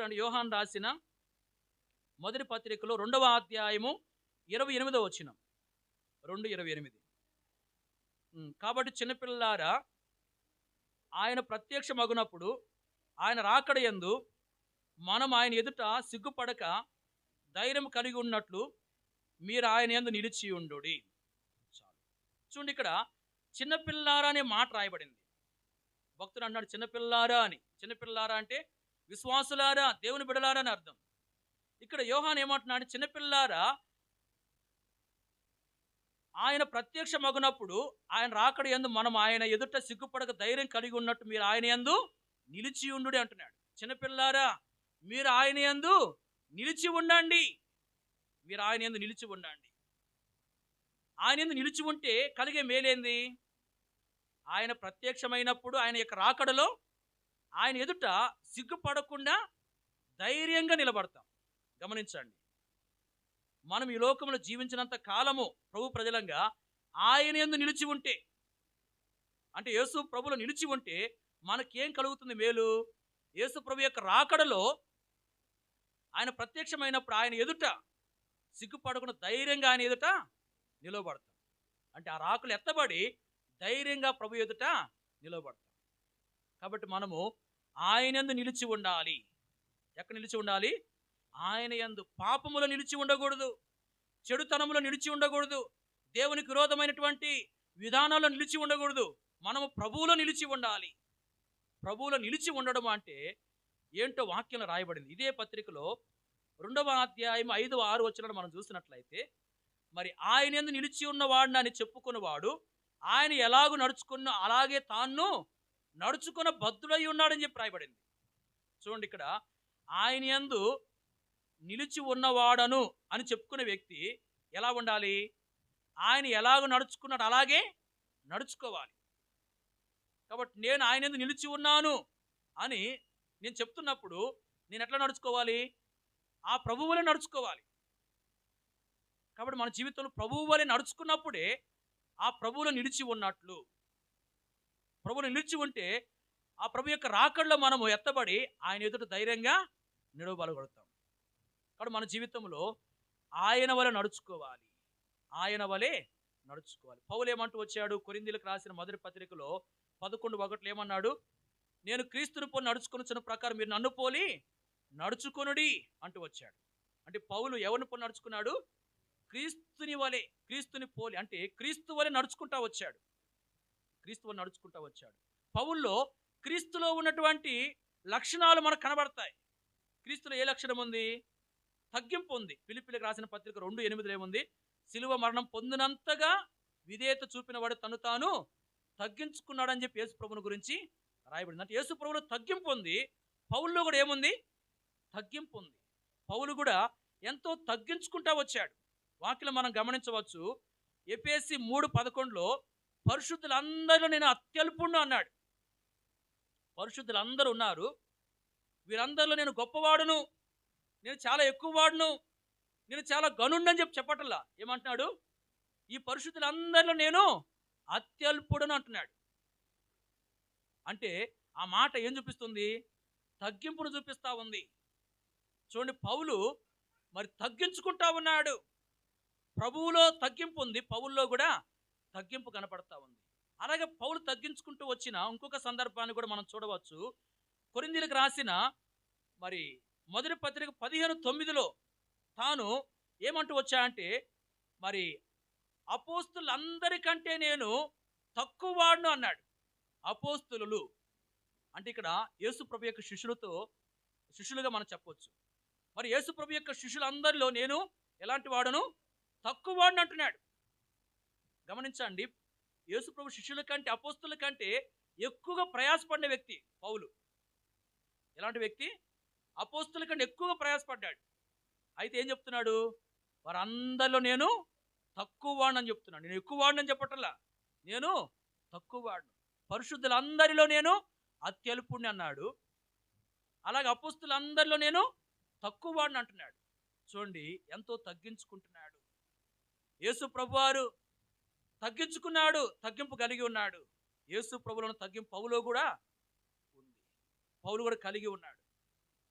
చూడండి, యోహాను రాసిన మొదటి పత్రికలో 2వ అధ్యాయము 28వ వచనం. 2:28. కాబట్టి చిన్నపిల్లారా, ఆయన ప్రత్యక్షమగునప్పుడు ఆయన రాకడ యందు మనం ఆయన ఎదుట సిగ్గుపడక ధైర్యం కలిగి ఉన్నట్లు మీరు ఆయన యందు నిలిచి ఉండుడి. చాలు. చూడండి, ఇక్కడ చిన్నపిల్లారా అనే మాట రాయబడింది. భక్తుడు అన్నాడు చిన్నపిల్లారా అని. చిన్నపిల్లారా అంటే విశ్వాసులారా, దేవుని బిడలారా అని అర్థం. ఇక్కడ యోహాను ఏమంటున్నాడు, చిన్నపిల్లారా, ఆయన ప్రత్యక్షమగునప్పుడు ఆయన రాకడ యందు మనం ఆయన ఎదుట సిగ్గుపడక ధైర్యం కలిగి ఉన్నట్టు మీరు ఆయన యందు నిలిచి ఉండుడి అంటున్నాడు. చిన్నపిల్లారా, మీరు ఆయన యందు నిలిచి ఉండండి. మీరు ఆయన యందు నిలిచి ఉండండి. ఆయన యందు నిలిచి ఉంటే కలిగే మేలేంది? ఆయన ప్రత్యక్షమైనప్పుడు ఆయన యొక్క రాకడలో ఆయన ఎదుట సిగ్గుపడకుండా ధైర్యంగా నిలబడతాం. గమనించండి, మనం ఈ లోకంలో జీవించినంత కాలము ప్రభు ప్రజలంగా ఆయన యందు నిలిచి ఉంటే, అంటే యేసు ప్రభులో నిలిచి ఉంటే మనకేం కలుగుతుంది మేలు? యేసు ప్రభు యొక్క రాకడలో ఆయన ప్రత్యక్షమైనప్పుడు ఆయన ఎదుట సిగ్గుపడకుండా ధైర్యంగా ఆయన ఎదుట నిలవబడతాం. అంటే ఆ రాకులు ఎత్తబడి ధైర్యంగా ప్రభు ఎదుట నిలవబడతాం. కాబట్టి మనము ఆయన యందు నిలిచి ఉండాలి. ఎక్కడ నిలిచి ఉండాలి? ఆయన యందు. పాపములో నిలిచి ఉండకూడదు, చెడుతనములో నిలిచి ఉండకూడదు, దేవునికి విరోధమైనటువంటి విధానాల్లో నిలిచి ఉండకూడదు. మనము ప్రభువులో నిలిచి ఉండాలి. ప్రభువులో నిలిచి ఉండడం అంటే ఏంటో వాక్యంలో రాయబడింది. ఇదే పత్రికలో 2వ అధ్యాయం 5, 6 వచనాలను మనం చూసినట్లయితే, మరి ఆయన యందు నిలిచి ఉన్నవాడిని అని చెప్పుకున్నవాడు ఆయన ఎలాగూ నడుచుకున్న అలాగే తాను నడుచుకున్న బద్ధుడై ఉన్నాడని చెప్పి రాయబడింది. చూడండి, ఇక్కడ ఆయన యందు నిలిచి ఉన్నవాడను అని చెప్పుకునే వ్యక్తి ఎలా ఉండాలి? ఆయన ఎలాగో నడుచుకున్నాడు అలాగే నడుచుకోవాలి. కాబట్టి నేను ఆయన యందు నిలిచి ఉన్నాను అని నేను చెప్తున్నప్పుడు నేను ఎట్లా నడుచుకోవాలి? ఆ ప్రభువు వలె నడుచుకోవాలి. కాబట్టి మన జీవితంలో ప్రభువు వలె నడుచుకున్నప్పుడే ఆ ప్రభువులో నిలిచి ఉన్నట్లు. ప్రభువులో నిలిచి ఉంటే ఆ ప్రభు యొక్క రాకడలో మనము ఎత్తబడి ఆయన ఎదుట ధైర్యంగా నిలవబడగలుగుతాం. కాబట్టి మన జీవితంలో ఆయన వలె నడుచుకోవాలి. ఆయన వలె నడుచుకోవాలి. పౌలు ఏమంటూ వచ్చాడు? కొరింథీయులకు రాసిన మొదటి పత్రికలో 11:1 ఏమన్నాడు? నేను క్రీస్తుని పోలి నడుచుకొనుచున్న ప్రకారం మీరు నన్ను పోలి నడుచుకొనుడి అంటూ వచ్చాడు. అంటే పౌలు ఎవరిని పోలి నడుచుకున్నాడు? క్రీస్తుని వలె, క్రీస్తుని పోలి, అంటే క్రీస్తు వలె నడుచుకుంటా వచ్చాడు. క్రీస్తు వలె నడుచుకుంటా వచ్చాడు. పౌల్లో క్రీస్తులో ఉన్నటువంటి లక్షణాలు మనకు కనబడతాయి. క్రీస్తులో ఏ లక్షణం ఉంది? తగ్గింపు ఉంది. ఫిలిప్పీయులకు రాసిన పత్రిక 2:8 ఏముంది? సిలువ మరణం పొందినంతగా విధేయత చూపిన వాడు తను తాను తగ్గించుకున్నాడని చెప్పి యేసు ప్రభువుని గురించి రాయబడింది. అంటే యేసు ప్రభువులో తగ్గింపు ఉంది, పౌల్లో కూడా ఏముంది? తగ్గింపు ఉంది. పౌలు కూడా ఎంతో తగ్గించుకుంటా వచ్చాడు. వాక్యం మనం గమనించవచ్చు. ఎఫెసీ 3:11లో పరిశుద్ధులందరిలో నేను అత్యల్పుణ్ణి అన్నాడు. పరిశుద్ధులందరూ ఉన్నారు, వీరందరిలో నేను గొప్పవాడును, నేను చాలా ఎక్కువ వాడును, నేను చాలా గనుండని చెప్పి చెప్పటల్లా. ఏమంటున్నాడు? ఈ పరిశుద్ధులందరిలో నేను అత్యల్పుడను అంటున్నాడు. అంటే ఆ మాట ఏం చూపిస్తుంది? తగ్గింపును చూపిస్తా ఉంది. చూడండి, పౌలు మరి తగ్గించుకుంటా ఉన్నాడు. ప్రభువులో తగ్గింపు ఉంది, పౌల్లో కూడా తగ్గింపు కనపడతా ఉంది. అలాగే పౌలు తగ్గించుకుంటూ వచ్చిన ఇంకొక సందర్భాన్ని కూడా మనం చూడవచ్చు. కొరింథీయులకు రాసిన మరి మొదటి పత్రిక 15:9లో తాను ఏమంటూ వచ్చాడంటే, మరి అపోస్తులందరికంటే నేను తక్కువ వాడును అన్నాడు. అపోస్తులు అంటే ఇక్కడ యేసు ప్రభు యొక్క శిష్యులుగా మనం చెప్పొచ్చు. మరి యేసు ప్రభు యొక్క శిష్యులందరిలో నేను ఎలాంటి వాడును? తక్కువ వాడును అంటున్నాడు. గమనించండి, యేసు ప్రభు శిష్యుల కంటే, అపోస్తుల కంటే ఎక్కువగా ప్రయాసపడిన వ్యక్తి పౌలు. ఎలాంటి వ్యక్తి? అపోస్తుల కంటే ఎక్కువగా ప్రయాసపడ్డాడు. అయితే ఏం చెప్తున్నాడు? వారందరిలో నేను తక్కువ వాడిని అని చెప్తున్నాడు. నేను ఎక్కువ వాడిని అని చెప్పటల్లా, నేను తక్కువ వాడిని. పరిశుద్ధులందరిలో నేను అత్యల్పుణ్ణి అన్నాడు. అలాగే అపోస్తులందరిలో నేను తక్కువ వాడిని అంటున్నాడు. చూడండి, ఎంతో తగ్గించుకుంటున్నాడు. యేసు ప్రభువారు తగ్గించుకున్నాడు, తగ్గింపు కలిగి ఉన్నాడు. యేసు ప్రభువులను తగ్గింపు పౌలో కూడా ఉంది, పౌలు కూడా కలిగి ఉన్నాడు.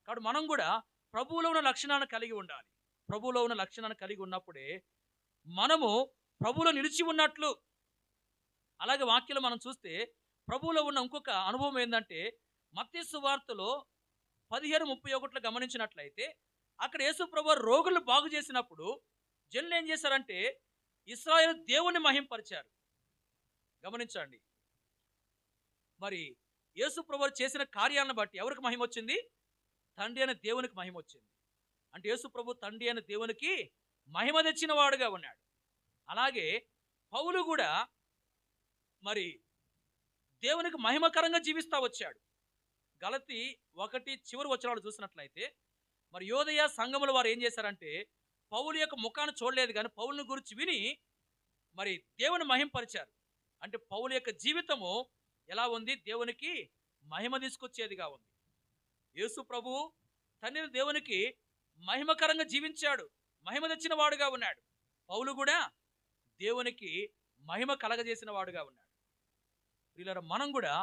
కాబట్టి మనం కూడా ప్రభువులో ఉన్న లక్షణాలను కలిగి ఉండాలి. ప్రభువులో ఉన్న లక్షణాన్ని కలిగి ఉన్నప్పుడే మనము ప్రభువులో నిలిచి ఉన్నట్లు. అలాగే వాక్యంలో మనం చూస్తే ప్రభువులో ఉన్న ఇంకొక అనుభవం ఏందంటే, మత్తయి సువార్తలో 15:31 గమనించినట్లయితే అక్కడ యేసు ప్రభువు రోగులను బాగు చేసినప్పుడు జనులు ఏం చేశారంటే ఇశ్రాయేలు దేవుణ్ణి మహింపరిచారు. గమనించండి. మరి యేసు ప్రభువు చేసిన కార్యాలను బట్టి ఎవరికి మహిమ వచ్చింది? తండ్రి అయిన దేవునికి మహిమ వచ్చింది. అంటే యేసు ప్రభు తండ్రి అయిన దేవునికి మహిమ తెచ్చిన వాడుగా ఉన్నాడు. అలాగే పౌలు కూడా మరి దేవునికి మహిమకరంగా జీవిస్తా వచ్చాడు. గలతీ 1 చివరి వచనాలు చూసినట్లయితే మరి యోదయ సంఘముల వారు ఏం చేశారంటే పౌలు యొక్క ముఖాన్ని చూడలేదు, కానీ పౌలుని గురించి విని మరి దేవుని మహింపరిచారు. అంటే పౌలు యొక్క జీవితము ఎలా ఉంది? దేవునికి మహిమ తీసుకొచ్చేదిగా ఉంది. యేసు ప్రభువు తండ్రి దేవునికి మహిమకరంగా జీవించాడు, మహిమ తెచ్చిన వాడుగా ఉన్నాడు. పౌలు కూడా దేవునికి మహిమ కలగజేసిన వాడుగా ఉన్నాడు. వీళ్ళ మనం కూడా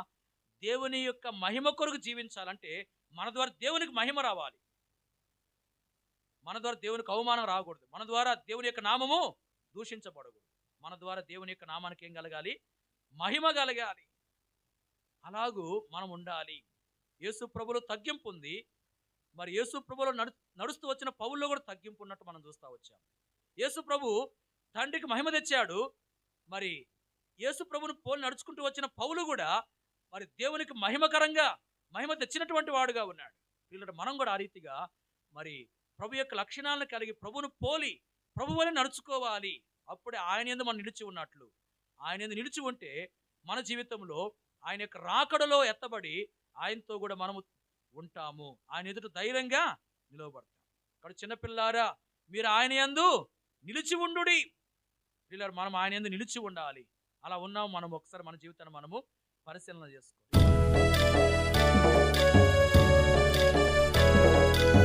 దేవుని యొక్క మహిమ కొరకు జీవించాలంటే మన ద్వారా దేవునికి మహిమ రావాలి. మన ద్వారా దేవునికి అవమానం రాకూడదు. మన ద్వారా దేవుని యొక్క నామము దూషించబడకూడదు. మన ద్వారా దేవుని యొక్క నామానికి ఏం కలగాలి? మహిమ కలగాలి. అలాగూ మనం ఉండాలి. యేసు ప్రభువులో తగ్గింపు ఉంది. మరి యేసు ప్రభువులో నడుస్తూ వచ్చిన పౌల్లో కూడా తగ్గింపు ఉన్నట్టు మనం చూస్తూ వచ్చాం. యేసు ప్రభు తండ్రికి మహిమ తెచ్చాడు. మరి యేసు ప్రభువును పోలి నడుచుకుంటూ వచ్చిన పౌలు కూడా మరి దేవునికి మహిమకరంగా మహిమ తెచ్చినటువంటి వాడుగా ఉన్నాడు. వీళ్ళ మనం కూడా ఆ రీతిగా మరి ప్రభు యొక్క లక్షణాలను కలిగి ప్రభువును పోలి ప్రభు వలె నడుచుకోవాలి. అప్పుడే ఆయన యందు మనం నిలిచి ఉన్నట్లు. ఆయన యందు నిలిచి ఉంటే మన జీవితంలో ఆయన యొక్క రాకడలో ఎత్తబడి ఆయనతో కూడా మనము ఉంటాము. ఆయన ఎదుట ధైర్యంగా నిలవబడతాం. ఇక్కడ చిన్నపిల్లారా, మీరు ఆయన యందు నిలిచి ఉండుడి. పిల్లలు మనం ఆయన యందు నిలిచి ఉండాలి. అలా ఉన్నాము మనం ఒకసారి మన జీవితాన్ని మనము పరిశీలన చేసుకోవాలి.